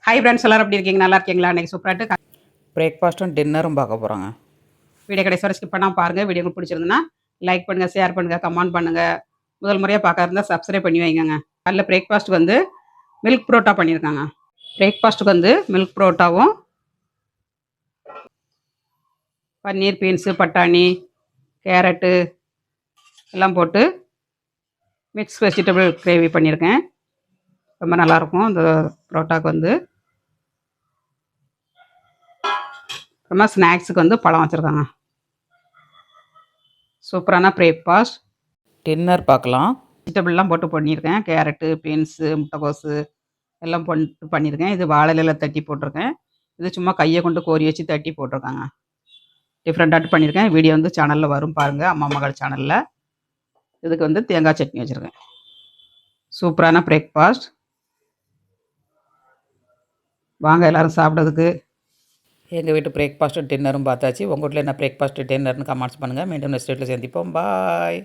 Hi friends, எல்லாரும் எப்படி இருக்கீங்க? நல்லா இருக்கீங்களா? இன்னைக்கு சூப்பராட்டு பிரேக்ஃபாஸ்ட்டும் டின்னரும் பார்க்க போகிறோங்க. வீடியோ கடைசி வரை ஸ்கிப் பண்ணாம பாருங்க. வீடியோ உங்களுக்கு பிடிச்சிருந்ததுன்னா லைக் பண்ணுங்க, ஷேர் பண்ணுங்க, கமெண்ட் பண்ணுங்க. முதல் முறையா பார்க்க இருந்தா சப்ஸ்கிரைப் பண்ணி வைங்கங்க. காலைல பிரேக்ஃபாஸ்ட்டுக்கு வந்து மில்க் புரோட்டா பண்ணியிருக்காங்க. பிரேக்ஃபாஸ்ட்டுக்கு வந்து மில்க் புரோட்டாவும் பன்னீர், பீன்ஸு, பட்டாணி, கேரட்டு எல்லாம் போட்டு மிக்ஸ் வெஜிடபிள் கிரேவி பண்ணியிருக்கேன். ரொம்ப நல்லாயிருக்கும் இந்த புரோட்டாவுக்கு வந்து. அப்புறமா ஸ்நாக்ஸுக்கு வந்து பழம் வச்சுருக்காங்க. சூப்பரான பிரேக்ஃபாஸ்ட். டின்னர் பார்க்கலாம். வெஜிடபிள்லாம் போட்டு பண்ணியிருக்கேன். கேரட்டு, பீன்ஸு, முட்டைக்கோஸு எல்லாம் போட்டு பண்ணியிருக்கேன். இது வாழை இலையில தட்டி போட்டிருக்கேன். இது சும்மா கையை கொண்டு கோரி வச்சு தட்டி போட்டிருக்காங்க. டிஃப்ரெண்ட்டாட்டு பண்ணியிருக்கேன். வீடியோ வந்து சேனலில் வரும் பாருங்கள், அம்மா மகள் சேனலில். இதுக்கு வந்து தேங்காய் சட்னி வச்சுருக்கேன். சூப்பரான பிரேக்ஃபாஸ்ட். வாங்க எல்லோரும் சாப்பிட்றதுக்கு. எங்கள் வீட்டு பிரேக்ஃபாஸ்ட்டும் டின்னரும் பார்த்தாச்சு. உங்கள் வீட்டில் என்ன பிரேக்ஃபாஸ்ட்டு டின்னர்னு கமெண்ட்ஸ் பண்ணுங்கள். மீண்டும் நெக்ஸ்ட் வீட்டில் சந்திப்போம். பாய்.